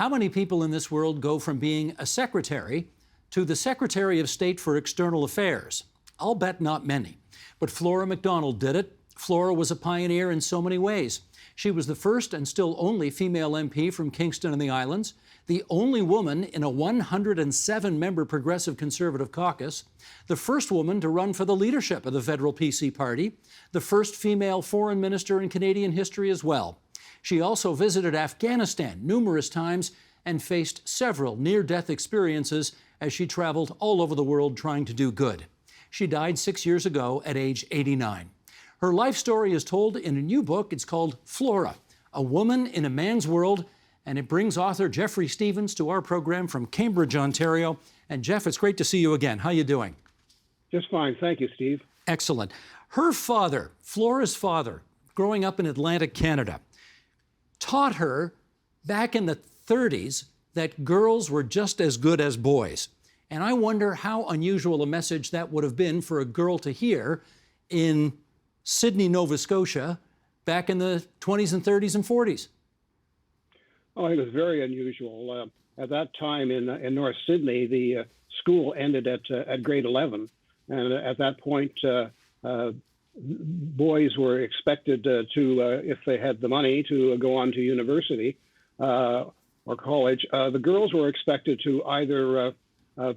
How many people in this world go from being a secretary to the Secretary of State for External Affairs? I'll bet not many. But Flora MacDonald did it. Flora was a pioneer in so many ways. She was the first and still only female MP from Kingston and the Islands, the only woman in a 107-member Progressive Conservative caucus, the first woman to run for the leadership of the federal PC party, the first female foreign minister in Canadian history as well. She also visited Afghanistan numerous times and faced several near-death experiences as she traveled all over the world trying to do good. She died 6 years ago at age 89. Her life story is told in a new book. It's called Flora, A Woman in a Man's World, and it brings author Geoffrey Stevens to our program from Cambridge, Ontario. And Jeff, it's great to see you again. How you doing? Just fine. Thank you, Steve. Excellent. Her father, Flora's father, growing up in Atlantic, Canada, taught her back in the 30s that girls were just as good as boys. And I wonder how unusual a message that would have been for a girl to hear in Sydney, Nova Scotia, back in the 20s and 30s and 40s. Oh, it was very unusual. At that time in North Sydney, the school ended at grade 11. And at that point, boys were expected to, if they had the money, to go on to university or college. The girls were expected to either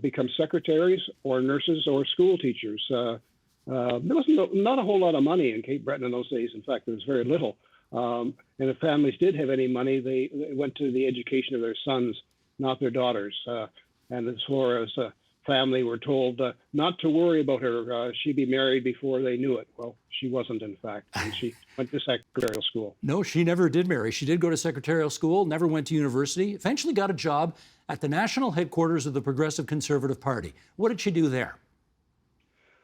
become secretaries or nurses or school teachers. There was not a whole lot of money in Cape Breton in those days. In fact, there was very little. And if families did have any money, they went to the education of their sons, not their daughters. And as Flora's family were told not to worry about her. She'd be married before they knew it. Well, she wasn't, in fact, and she went to secretarial school. No, she never did marry. She did go to secretarial school, never went to university, eventually got a job at the national headquarters of the Progressive Conservative Party. What did she do there?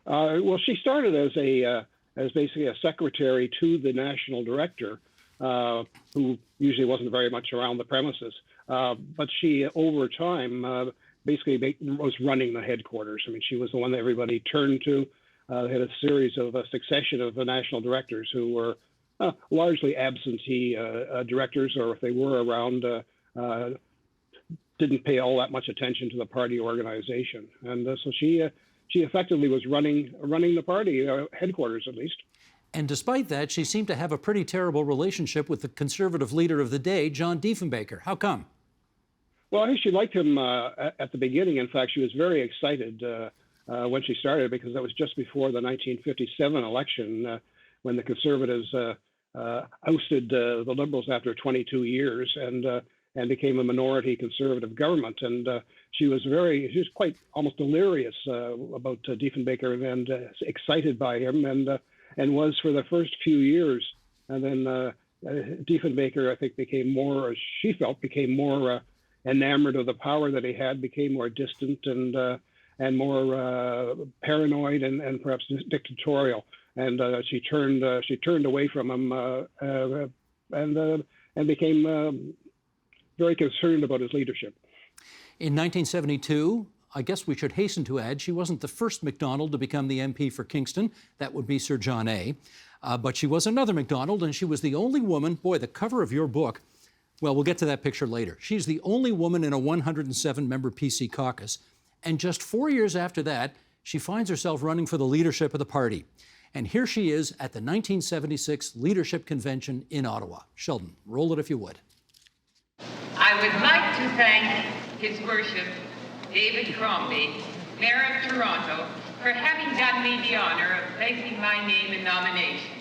Well, she started as basically a secretary to the national director, who usually wasn't very much around the premises. But she, over time, basically was running the headquarters. I mean, she was the one that everybody turned to. They had a series of a succession of national directors who were largely absentee directors, or if they were around, didn't pay all that much attention to the party organization. And so she effectively was running the party headquarters, at least. And despite that, she seemed to have a pretty terrible relationship with the conservative leader of the day, John Diefenbaker. How come? Well, I think she liked him at the beginning. In fact, she was very excited when she started, because that was just before the 1957 election, when the Conservatives ousted the Liberals after 22 years and became a minority Conservative government. And she was quite almost delirious about Diefenbaker and excited by him, and was for the first few years. And then Diefenbaker, I think, became more enamored of the power that he had, became more distant and more paranoid and perhaps dictatorial. And she turned away from him and became very concerned about his leadership. In 1972, I guess we should hasten to add, she wasn't the first MacDonald to become the MP for Kingston. That would be Sir John A. But she was another MacDonald, and she was the only woman, boy, the cover of your book, well, we'll get to that picture later. She's the only woman in a 107-member PC caucus. And just 4 years after that, she finds herself running for the leadership of the party. And here she is at the 1976 Leadership Convention in Ottawa. Sheldon, roll it if you would. I would like to thank His Worship David Crombie, Mayor of Toronto, for having done me the honour of placing my name in nomination.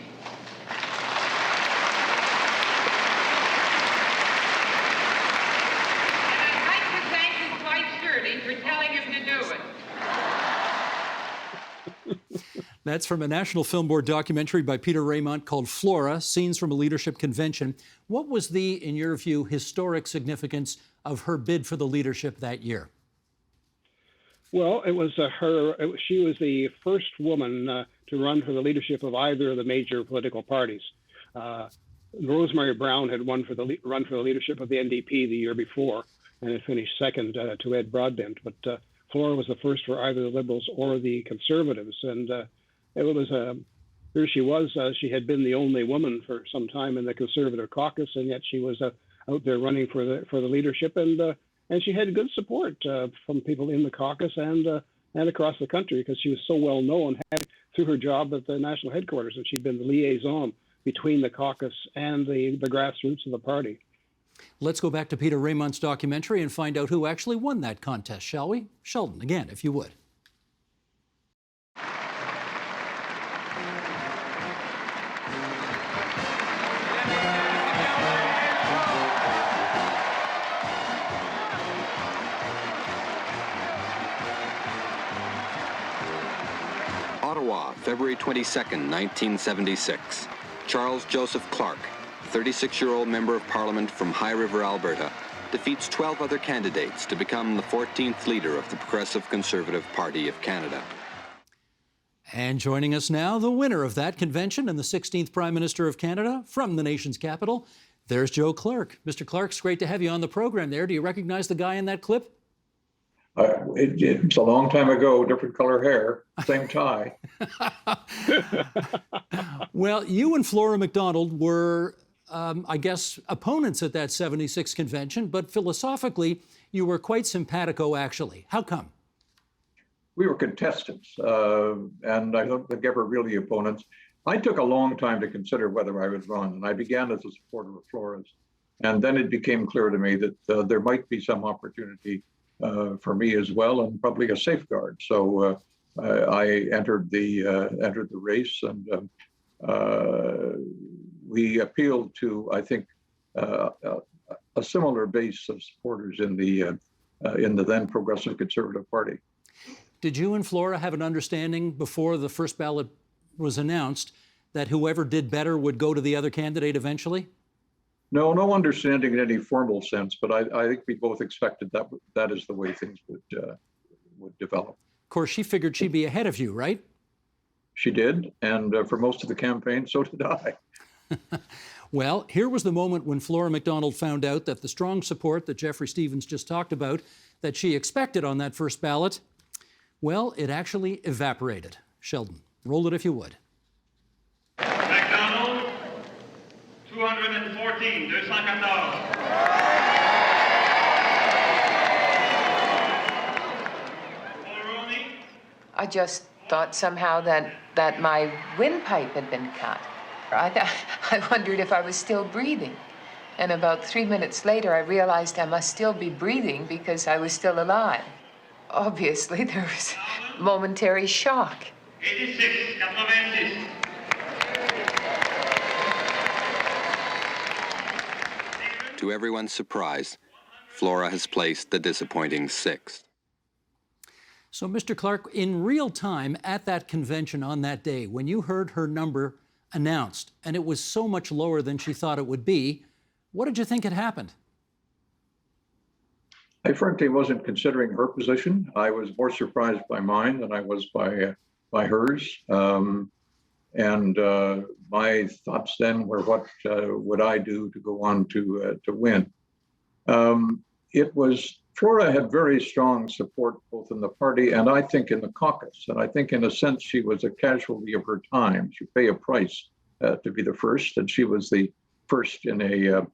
For telling him to do it. That's from a National Film Board documentary by Peter Raymont called Flora, Scenes from a Leadership Convention. What was the, in your view, historic significance of her bid for the leadership that year? Well, it was she was the first woman to run for the leadership of either of the major political parties. Rosemary Brown had run for the leadership of the NDP the year before, and it finished second to Ed Broadbent. But Flora was the first for either the Liberals or the Conservatives. And it was here she was. She had been the only woman for some time in the Conservative caucus, and yet she was a out there running for the leadership, and she had good support from people in the caucus and across the country because she was so well known through her job at the national headquarters, and she'd been the liaison between the caucus and the grassroots of the party. Let's go back to Peter Raymond's documentary and find out who actually won that contest, shall we? Sheldon, again, if you would. Ottawa, February 22nd, 1976. Charles Joseph Clark, 36-year-old member of Parliament from High River, Alberta, defeats 12 other candidates to become the 14th leader of the Progressive Conservative Party of Canada. And joining us now, the winner of that convention and the 16th Prime Minister of Canada from the nation's capital, there's Joe Clark. Mr. Clark, it's great to have you on the program there. Do you recognize the guy in that clip? It's a long time ago, different color hair, same tie. Well, you and Flora MacDonald were, I guess, opponents at that 76 convention, but philosophically, you were quite simpatico, actually. How come? We were contestants, and I don't think ever really opponents. I took a long time to consider whether I would run, and I began as a supporter of Flora's. And then it became clear to me that there might be some opportunity for me as well, and probably a safeguard. So I entered the race, and we appealed to, I think, a similar base of supporters in the then Progressive Conservative Party. Did you and Flora have an understanding before the first ballot was announced that whoever did better would go to the other candidate eventually? No understanding in any formal sense, but I think we both expected that is the way things would develop. Of course, she figured she'd be ahead of you, right? She did, and for most of the campaign, so did I. Well, here was the moment when Flora MacDonald found out that the strong support that Geoffrey Stevens just talked about, that she expected on that first ballot, well, it actually evaporated. Sheldon, roll it if you would. MacDonald, 214, 214. I just thought somehow that my windpipe had been cut. I wondered if I was still breathing. And about 3 minutes later, I realized I must still be breathing because I was still alive. Obviously, there was momentary shock. 86, 86. To everyone's surprise, Flora has placed the disappointing 6th. So, Mr. Clark, in real time at that convention on that day, when you heard her number announced and it was so much lower than she thought it would be, what did you think had happened? I frankly wasn't considering her position. I was more surprised by mine than I was by hers. And my thoughts then were, what would I do to go on to win? Flora had very strong support both in the party and I think in the caucus. And I think in a sense she was a casualty of her time. She paid a price to be the first, and she was the first in a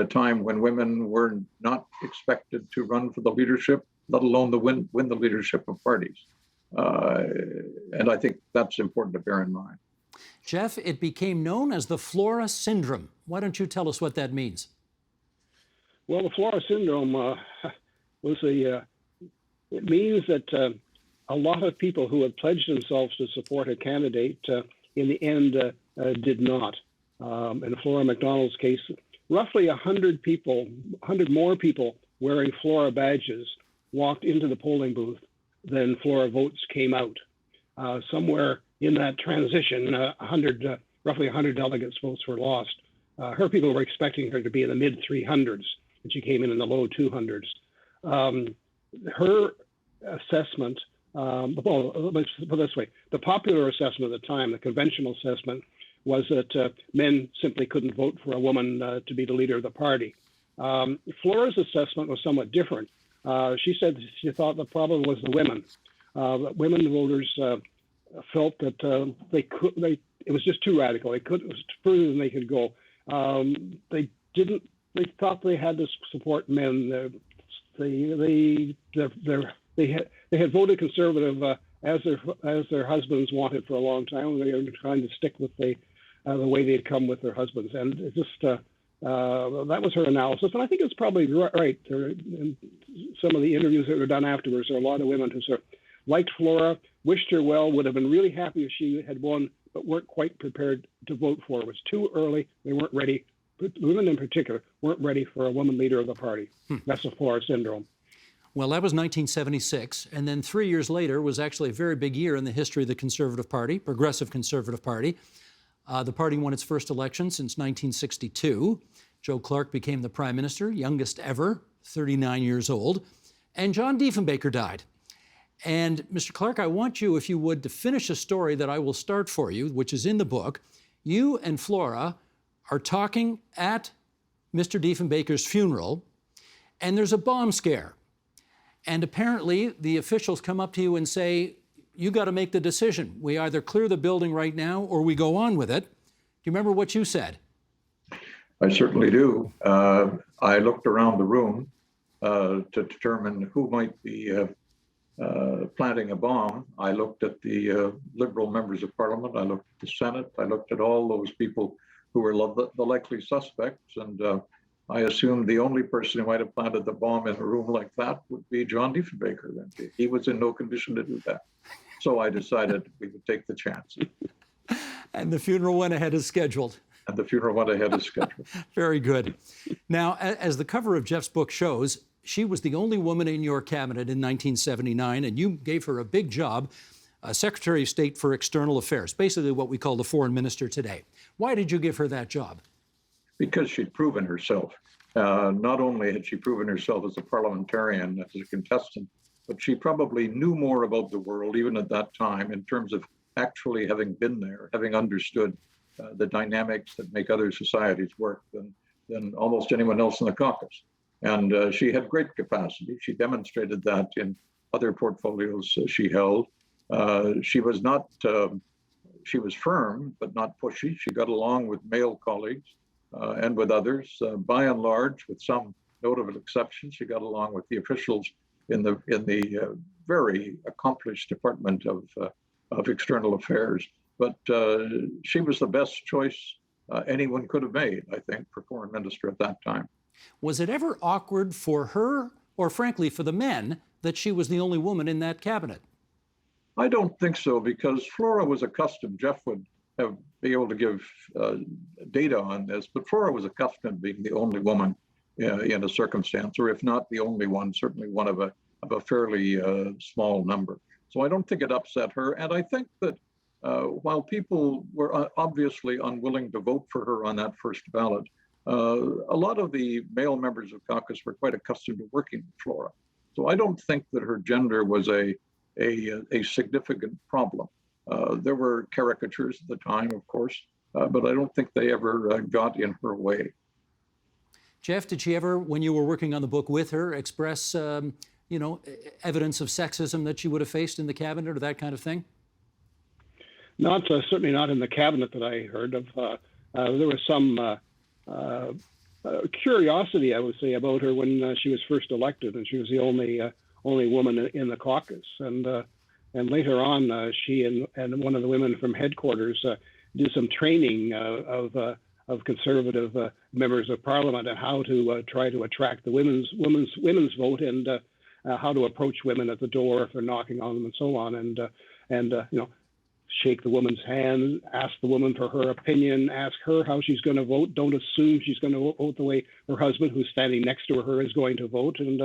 time when women were not expected to run for the leadership, let alone to win the leadership of parties. And I think that's important to bear in mind. Jeff, it became known as the Flora Syndrome. Why don't you tell us what that means? Well, the Flora Syndrome it means that a lot of people who had pledged themselves to support a candidate in the end did not. In Flora MacDonald's case, roughly 100 more people wearing Flora badges walked into the polling booth than Flora votes came out. Somewhere in that transition, roughly 100 delegates' votes were lost. Her people were expecting her to be in the mid 300s, and she came in the low 200s. Her assessment, well, let's put it this way, the popular assessment at the time, the conventional assessment, was that men simply couldn't vote for a woman to be the leader of the party. Flora's assessment was somewhat different. She said she thought the problem was the women. That women voters felt that it was just too radical. It was further than they could go. They they thought they had to support men. They had voted conservative as their husbands wanted for a long time, and they were trying to stick with the way they had come with their husbands. And it just that was her analysis, and I think it's probably right. In some of the interviews that were done afterwards, there are a lot of women who sort of liked Flora, wished her well, would have been really happy if she had won, but weren't quite prepared to vote for her. It was too early. They weren't ready. Women in particular weren't ready for a woman leader of the party. That's the Flora Syndrome. Well, that was 1976, and then 3 years later was actually a very big year in the history of the Conservative Party, Progressive Conservative Party. The party won its first election since 1962. Joe Clark became the prime minister, youngest ever, 39 years old, and John Diefenbaker died. And Mr. Clark, I want you, if you would, to finish a story that I will start for you, which is in the book. You and Flora are talking at Mr. Diefenbaker's funeral, and there's a bomb scare. And apparently the officials come up to you and say, you got to make the decision. We either clear the building right now or we go on with it. Do you remember what you said? I certainly do. I looked around the room to determine who might be planting a bomb. I looked at the Liberal members of Parliament. I looked at the Senate. I looked at all those people who were the likely suspects. And I assumed the only person who might have planted the bomb in a room like that would be John Diefenbaker. He was in no condition to do that. So I decided we would take the chance. And the funeral went ahead as scheduled. And the funeral went ahead as scheduled. Very good. Now, as the cover of Jeff's book shows, she was the only woman in your cabinet in 1979, and you gave her a big job, Secretary of State for External Affairs, basically what we call the foreign minister today. Why did you give her that job? Because she'd proven herself. Not only had she proven herself as a parliamentarian, as a contestant, but she probably knew more about the world, even at that time, in terms of actually having been there, having understood the dynamics that make other societies work than almost anyone else in the caucus. And she had great capacity. She demonstrated that in other portfolios she held. She was firm, but not pushy. She got along with male colleagues and with others. By and large, with some notable exceptions, she got along with the officials in the very accomplished Department of External Affairs. But she was the best choice anyone could have made, I think, for foreign minister at that time. Was it ever awkward for her, or frankly for the men, that she was the only woman in that cabinet? I don't think so, because Flora was accustomed, Jeff would be able to give data on this, but Flora was accustomed to being the only woman in a circumstance, or if not the only one, certainly one of a fairly small number. So I don't think it upset her. And I think that while people were obviously unwilling to vote for her on that first ballot, a lot of the male members of caucus were quite accustomed to working with Flora. So I don't think that her gender was a significant problem. There were caricatures at the time, of course, but I don't think they ever got in her way. Jeff, did she ever, when you were working on the book with her, express, evidence of sexism that she would have faced in the cabinet or that kind of thing? Not certainly not in the cabinet that I heard of. There was some curiosity, I would say, about her when she was first elected, and she was the only woman in the caucus. And later on, she and one of the women from headquarters did some training of conservative members of parliament on how to try to attract the women's vote, and how to approach women at the door if they're knocking on them, and so on, and shake the woman's hand, ask the woman for her opinion, ask her how she's going to vote. Don't assume she's going to vote the way her husband, who's standing next to her, is going to vote, and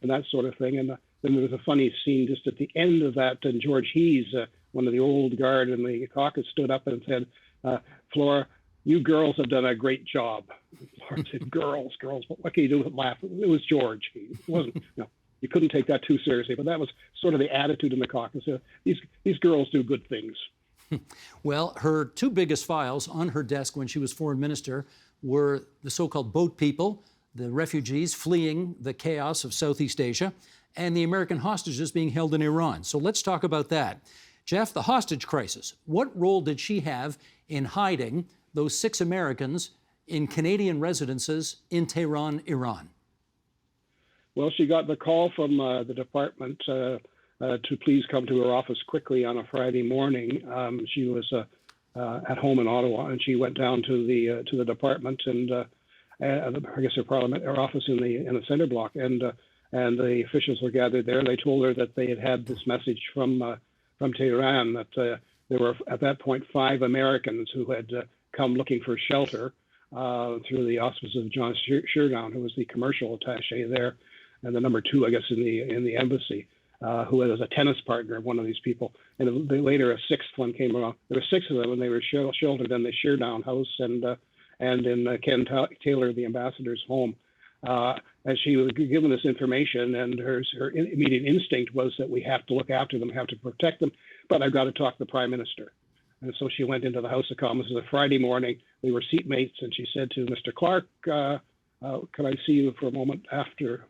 that sort of thing. And then there was a funny scene just at the end of that, and George Hees, one of the old guard in the caucus, stood up and said, "Flora, you girls have done a great job." Flora said, "Girls, what can you do but laugh?" It was George. It wasn't, you couldn't take that too seriously, but that was sort of the attitude in the caucus. These girls do good things. Well, her two biggest files on her desk when she was foreign minister were the so-called boat people, the refugees fleeing the chaos of Southeast Asia, and the American hostages being held in Iran. So let's talk about that. Jeff, the hostage crisis. What role did she have in hiding those 6 Americans in Canadian residences in Tehran, Iran? Well, she got the call from the department to please come to her office quickly on a Friday morning. She was at home in Ottawa, and she went down to the department and I guess her office in the center block, and the officials were gathered there. They told her that they had this message from Tehran that there were at that point 5 Americans who had come looking for shelter through the auspices of John Sheardown, who was the commercial attaché there, and the number 2, I guess, in the embassy, who was a tennis partner of one of these people. And later a 6th one came along. There were 6 of them, and they were sheltered in the Sheardown house and in Ken Taylor, the ambassador's home. And she was given this information, and her immediate instinct was that we have to look after them, have to protect them, but I've got to talk to the Prime Minister. And so she went into the House of Commons. It was a Friday morning. We were seatmates, and she said to Mr. Clark, can I see you for a moment after,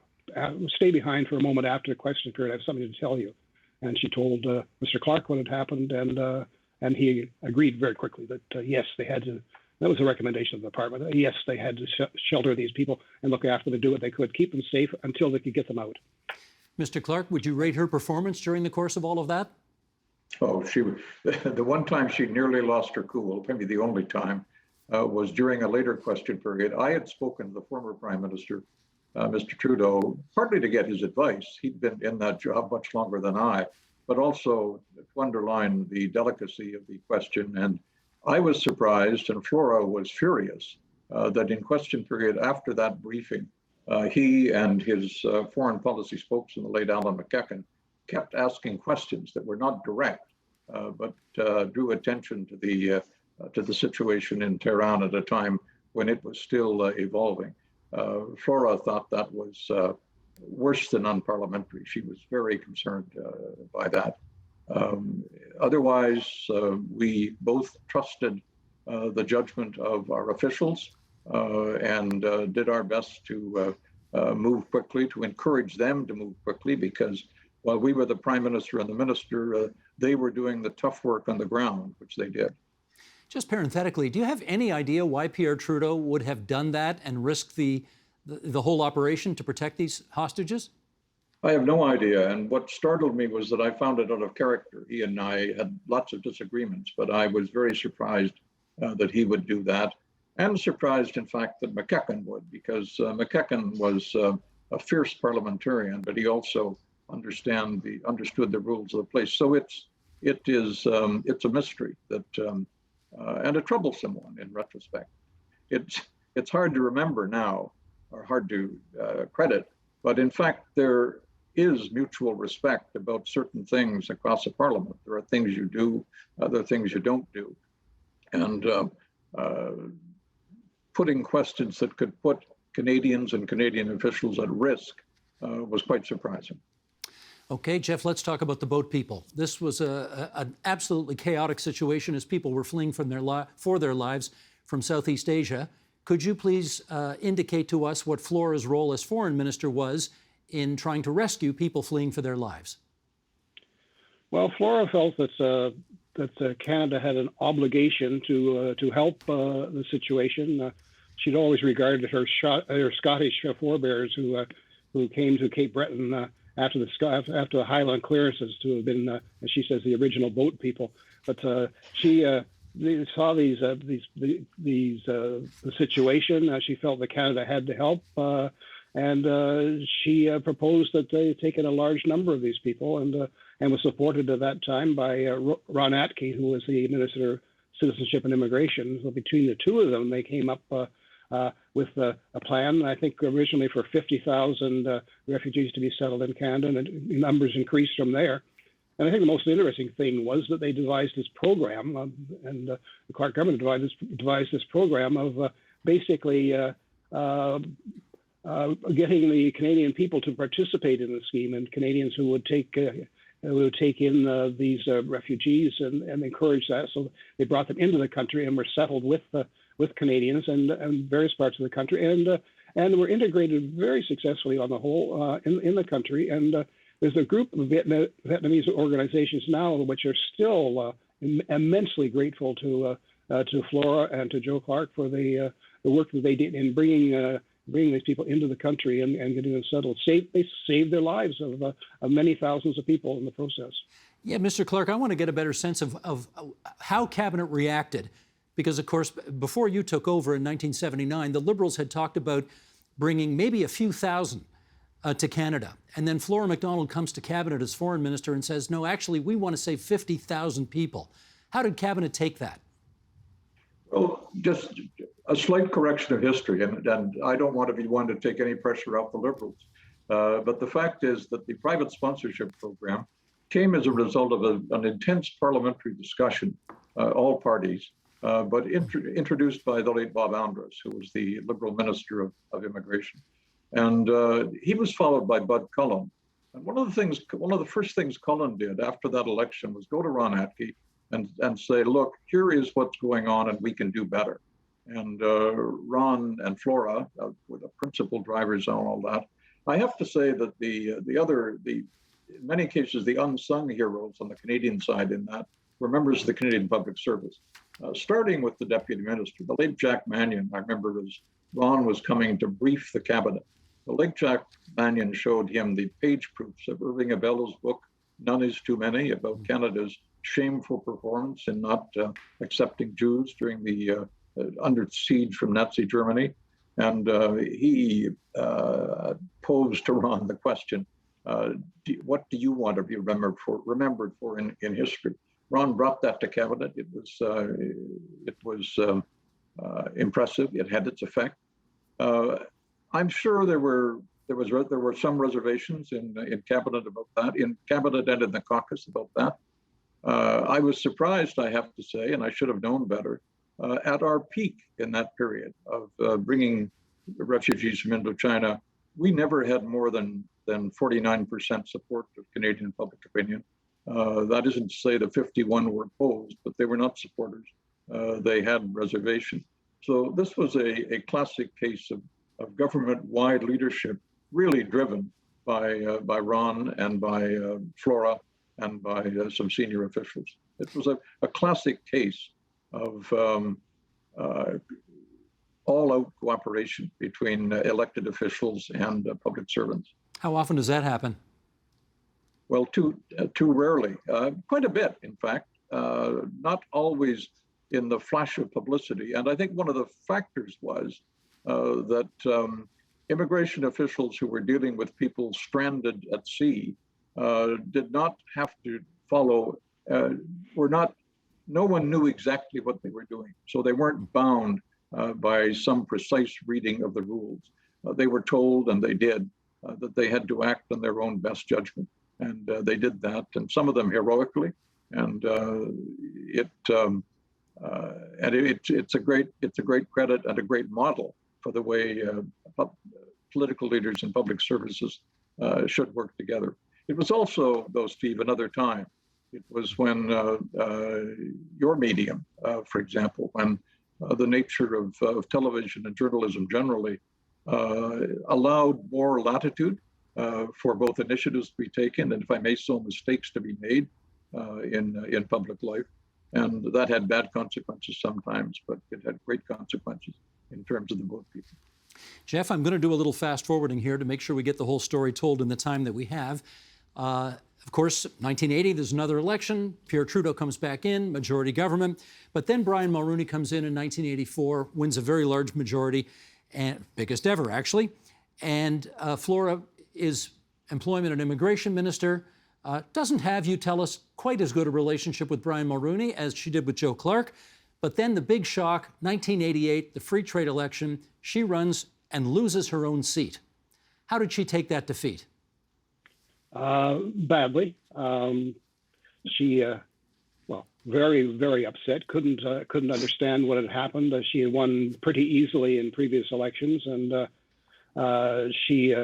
stay behind for a moment after the question period, I have something to tell you. And she told Mr. Clark what had happened, and he agreed very quickly that yes, they had to. That was a recommendation of the department. Yes, they had to shelter these people and look after them, do what they could, keep them safe until they could get them out. Mr. Clark, would you rate her performance during the course of all of that? Oh, the one time she nearly lost her cool, maybe the only time, was during a later question period. I had spoken to the former Prime Minister, Mr. Trudeau, partly to get his advice. He'd been in that job much longer than I, but also to underline the delicacy of the question. And I was surprised, and Flora was furious, that in question period after that briefing, he and his foreign policy spokesman, the late Alan McEachin, kept asking questions that were not direct, but drew attention to the situation in Tehran at a time when it was still evolving. Flora thought that was worse than unparliamentary. She was very concerned by that. Otherwise, we both trusted the judgment of our officials and did our best to move quickly, to encourage them to move quickly, because while we were the Prime Minister and the Minister, they were doing the tough work on the ground, which they did. Just parenthetically, do you have any idea why Pierre Trudeau would have done that and risked the whole operation to protect these hostages? I have no idea. And what startled me was that I found it out of character. He and I had lots of disagreements, but I was very surprised that he would do that. And surprised, in fact, that McEachin would, because McEachin was a fierce parliamentarian, but he also understood the rules of the place. So it's a mystery that and a troublesome one in retrospect. It's hard to remember now, or hard to credit, but in fact there is mutual respect about certain things across the parliament. There are things you do, other things you don't do, and putting questions that could put Canadians and Canadian officials at risk was quite surprising. Okay, Jeff, let's talk about the boat people. This was an absolutely chaotic situation as people were fleeing for their lives from Southeast Asia. Could you please indicate to us what Flora's role as foreign minister was in trying to rescue people fleeing for their lives? Well, Flora felt that Canada had an obligation to help the situation. She'd always regarded her Scottish forebears who came to Cape Breton after the Highland clearances to have been, as she says, the original boat people. But she saw the situation. She felt that Canada had to help, and she proposed that they take in a large number of these people, and was supported at that time by Ron Atke, who was the Minister of Citizenship and Immigration. So between the two of them, they came up with a plan, I think originally for 50,000 refugees to be settled in Canada, and the numbers increased from there. And I think the most interesting thing was that they devised this program, and the Clark government devised this program of basically getting the Canadian people to participate in the scheme, and Canadians who would take in these refugees and encourage that. So they brought them into the country and were settled with Canadians and various parts of the country, and were integrated very successfully on the whole in the country. And there's a group of Vietnamese organizations now which are still immensely grateful to Flora and to Joe Clark for the the work that they did in bringing these people into the country and getting them settled. They saved their lives of many thousands of people in the process. Yeah, Mr. Clark, I want to get a better sense of how Cabinet reacted, because, of course, before you took over in 1979, the Liberals had talked about bringing maybe a few thousand to Canada. And then Flora MacDonald comes to Cabinet as Foreign Minister and says, no, actually, we want to save 50,000 people. How did Cabinet take that? Well, just a slight correction of history, and I don't want to be one to take any pressure off the Liberals. But the fact is that the private sponsorship program came as a result of an intense parliamentary discussion, all parties, but introduced by the late Bob Andrus, who was the Liberal Minister of Immigration. And he was followed by Bud Cullen. And one of the first things Cullen did after that election was go to Ron Atke and say, look, here is what's going on and we can do better. And Ron and Flora were the principal drivers on all that. I have to say that in many cases, the unsung heroes on the Canadian side in that were members of the Canadian Public Service, starting with the Deputy Minister, the late Jack Mannion. I remember as Ron was coming to brief the Cabinet, the late Jack Mannion showed him the page proofs of Irving Abell's book, None is Too Many, about Canada's shameful performance in not accepting Jews during the under siege from Nazi Germany. And he posed to Ron the question, what do you want to be remembered for in history? Ron brought that to Cabinet. It was impressive. It had its effect. I'm sure there were some reservations in Cabinet about that, in Cabinet and in the caucus about that. I was surprised, I have to say, and I should have known better, at our peak in that period of bringing refugees from Indochina. We never had more than 49% support of Canadian public opinion. That isn't to say the 51 were opposed, but they were not supporters. They had reservation. So this was a classic case of government-wide leadership, really driven by Ron and by Flora and by some senior officials. It was a classic case of all-out cooperation between elected officials and public servants. How often does that happen? Well, too rarely. Quite a bit, in fact. Not always in the flash of publicity. And I think one of the factors was that immigration officials who were dealing with people stranded at sea did not have to follow, no one knew exactly what they were doing. So they weren't bound by some precise reading of the rules. They were told, and they did, that they had to act on their own best judgment. And they did that, and some of them heroically. And it's a great credit and a great model for the way political leaders and public services should work together. It was also, though, Steve, another time. It was when your medium, for example, when the nature of television and journalism generally allowed more latitude for both initiatives to be taken and, if I may so, mistakes to be made in public life. And that had bad consequences sometimes, but it had great consequences in terms of the boat people. Jeff, I'm going to do a little fast forwarding here to make sure we get the whole story told in the time that we have. Of course, 1980, there's another election. Pierre Trudeau comes back in, majority government. But then Brian Mulroney comes in 1984, wins a very large majority, and biggest ever, actually. And Flora is Employment and Immigration Minister. Doesn't have, you tell us, quite as good a relationship with Brian Mulroney as she did with Joe Clark. But then the big shock, 1988, the free trade election, she runs and loses her own seat. How did she take that defeat? Badly. She, very, very upset. Couldn't understand what had happened. She had won pretty easily in previous elections, and she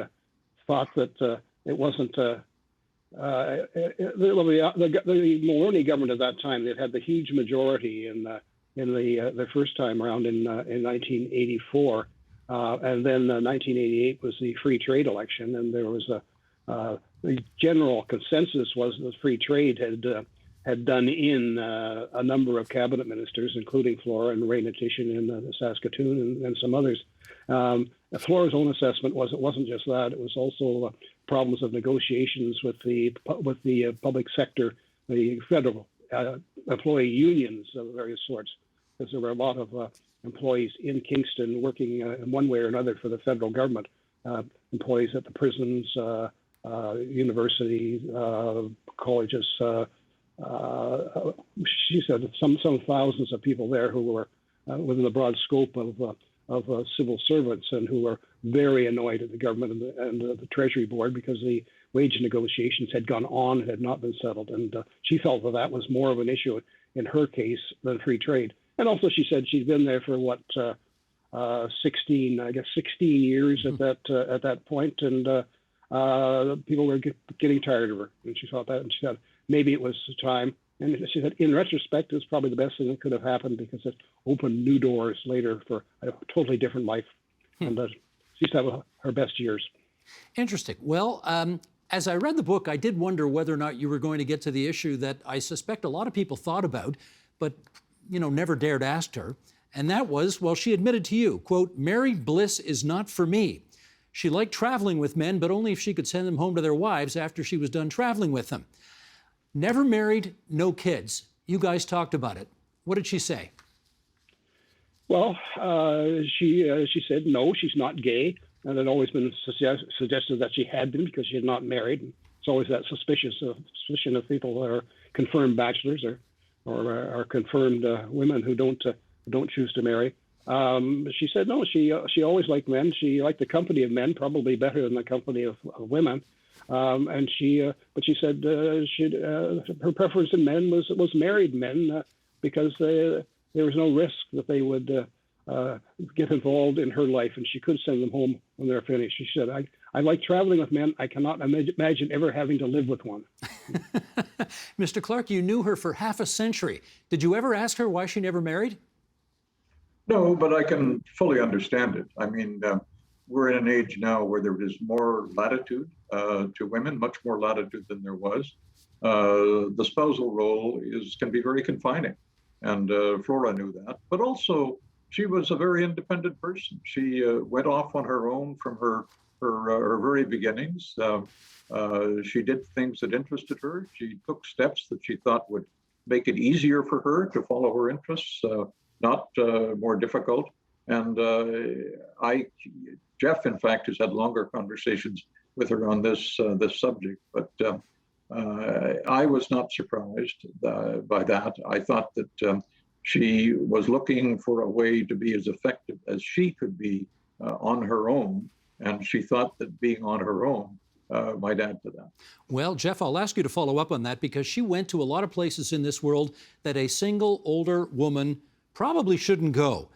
thought that it wasn't. The Mulroney government at that time, they'd had the huge majority in the first time around in 1984, and then 1988 was the free trade election, and there was the general consensus was that free trade had done in a number of cabinet ministers, including Flora and Ray Natishin in Saskatoon and some others. Flora's own assessment was it wasn't just that; it was also problems of negotiations with the public sector, the federal employee unions of various sorts, because there were a lot of employees in Kingston working in one way or another for the federal government, employees at the prisons, universities, colleges. She said some thousands of people there who were within the broad scope of civil servants and who were very annoyed at the government and the Treasury Board because the wage negotiations had gone on and had not been settled. And she felt that was more of an issue in her case than free trade. And also she said she'd been there for 16 years at that point, and people were getting tired of her. And she thought that, and she said maybe it was time. And she said, in retrospect, it was probably the best thing that could have happened because it opened new doors later for a totally different life. And she's had her best years. Interesting. Well, as I read the book, I did wonder whether or not you were going to get to the issue that I suspect a lot of people thought about, but never dared ask her. And that was, well, she admitted to you, quote, "Married bliss is not for me. She liked traveling with men, but only if she could send them home to their wives after she was done traveling with them." Never married, no kids. You guys talked about it. What did she say? Well, she said no, she's not gay, and it had always been suggested that she had been because she had not married. It's always that suspicion of people who are confirmed bachelors or are confirmed women who don't choose to marry. She said no, she always liked men. She liked the company of men probably better than the company of women. But she said her preference in men was married men because there was no risk that they would get involved in her life, and she could send them home when they're finished. She said, I like traveling with men. I cannot imagine ever having to live with one. Mr. Clark, you knew her for half a century. Did you ever ask her why she never married? No, but I can fully understand it. I mean, we're in an age now where there is more latitude to women, much more latitude than there was. The spousal role can be very confining, and Flora knew that. But also, she was a very independent person. She went off on her own from her very beginnings. She did things that interested her. She took steps that she thought would make it easier for her to follow her interests, not more difficult. And Jeff, in fact, has had longer conversations with her on this subject. But I was not surprised by that. I thought that she was looking for a way to be as effective as she could be on her own, and she thought that being on her own might add to that. Well, Jeff, I'll ask you to follow up on that because she went to a lot of places in this world that a single older woman probably shouldn't go.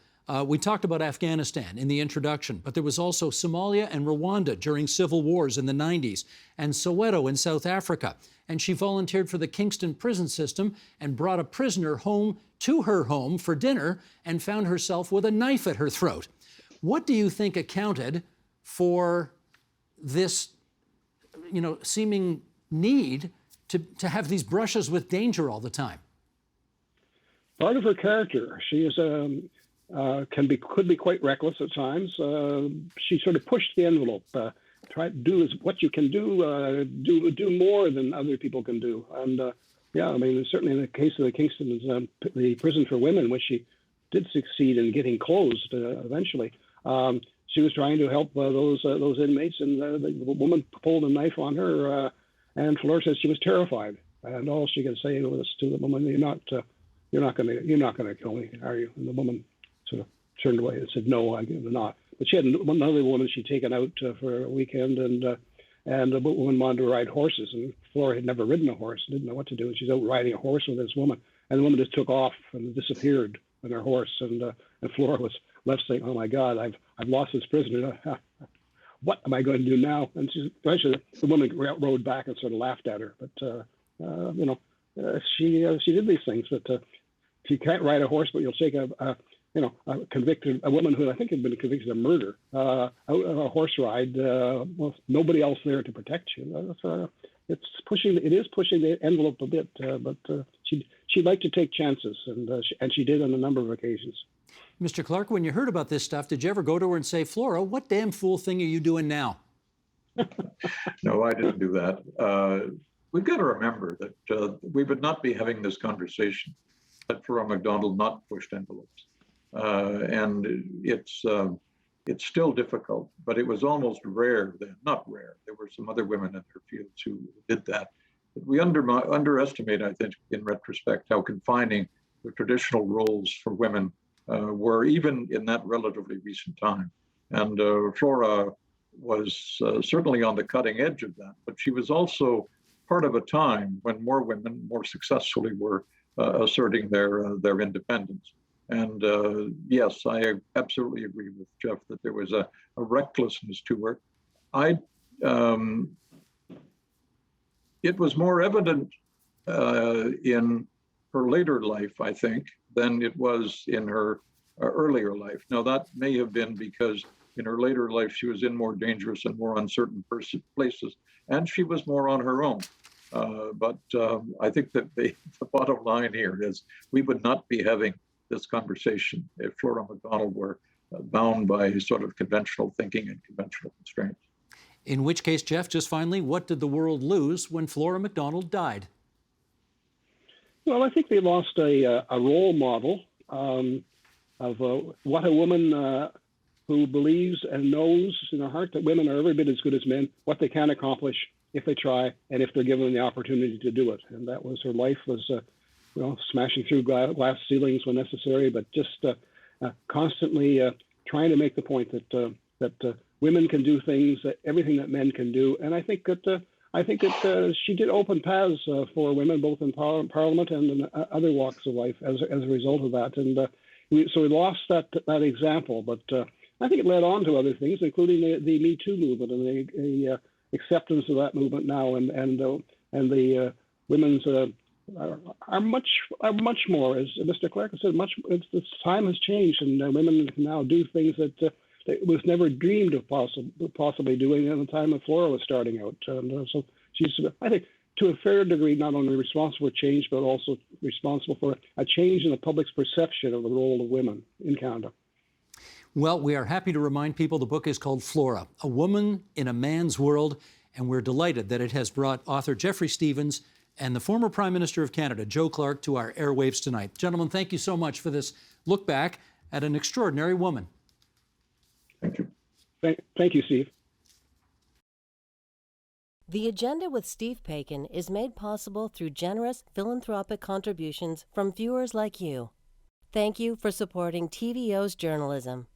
We talked about Afghanistan in the introduction, but there was also Somalia and Rwanda during civil wars in the 90s, and Soweto in South Africa. And she volunteered for the Kingston prison system and brought a prisoner home to her home for dinner and found herself with a knife at her throat. What do you think accounted for this, seeming need to have these brushes with danger all the time? Part of her character. She is could be quite reckless at times. She sort of pushed the envelope. Try to do what you can do. Do more than other people can do. And certainly in the case of the Kingston, the prison for women, which she did succeed in getting closed eventually. She was trying to help those inmates, and the woman pulled a knife on her. And Flora says she was terrified, and all she could say was to the woman, "You're not going to kill me, are you?" And the woman sort of turned away and said, "No, I'm not." But she had another woman she'd taken out for a weekend, and the woman wanted to ride horses, and Flora had never ridden a horse, didn't know what to do, and she's out riding a horse with this woman, and the woman just took off and disappeared with her horse, and Flora was left saying, "Oh my God, I've lost this prisoner. What am I going to do now?" And eventually the woman rode back and sort of laughed at her, but she did these things. But if you can't ride a horse, but you'll take a woman who I think had been convicted of murder out on a horse ride with nobody else there to protect you. It is pushing the envelope a bit, but she'd like to take chances, and she did on a number of occasions. Mr. Clark, when you heard about this stuff, did you ever go to her and say, Flora, what damn fool thing are you doing now? No, I didn't do that. We've got to remember that we would not be having this conversation had Flora MacDonald not pushed envelopes. And it's still difficult, but it was almost rare then. Not rare. There were some other women in their fields who did that. But we underestimate, I think, in retrospect, how confining the traditional roles for women were, even in that relatively recent time. And Flora was certainly on the cutting edge of that, but she was also part of a time when more women more successfully were asserting their independence. And yes, I absolutely agree with Jeff that there was a recklessness to her. It was more evident in her later life, I think, than it was in her earlier life. Now, that may have been because in her later life, she was in more dangerous and more uncertain places, and she was more on her own. But I think that the bottom line here is we would not be having this conversation if Flora MacDonald were bound by sort of conventional thinking and conventional constraints. In which case, Jeff, just finally, what did the world lose when Flora MacDonald died? Well, I think they lost a role model of what a woman who believes and knows in her heart that women are every bit as good as men, what they can accomplish if they try and if they're given the opportunity to do it. And that was her life was, smashing through glass ceilings when necessary, but just constantly trying to make the point that women can do things, everything that men can do. And I think that she did open paths for women, both in Parliament and in other walks of life as a result of that. And so we lost that example, but I think it led on to other things, including the Me Too movement and the acceptance of that movement now, and the women's are much more, as Mr. Clark said, the time has changed, and women can now do things that was never dreamed of possibly doing at the time that Flora was starting out. And so she's, I think, to a fair degree, not only responsible for change, but also responsible for a change in the public's perception of the role of women in Canada. Well, we are happy to remind people the book is called Flora, A Woman in a Man's World, and we're delighted that it has brought author Geoffrey Stevens and the former Prime Minister of Canada, Joe Clark, to our airwaves tonight. Gentlemen, thank you so much for this look back at an extraordinary woman. Thank you. Thank you, Steve. The Agenda with Steve Paikin is made possible through generous philanthropic contributions from viewers like you. Thank you for supporting TVO's journalism.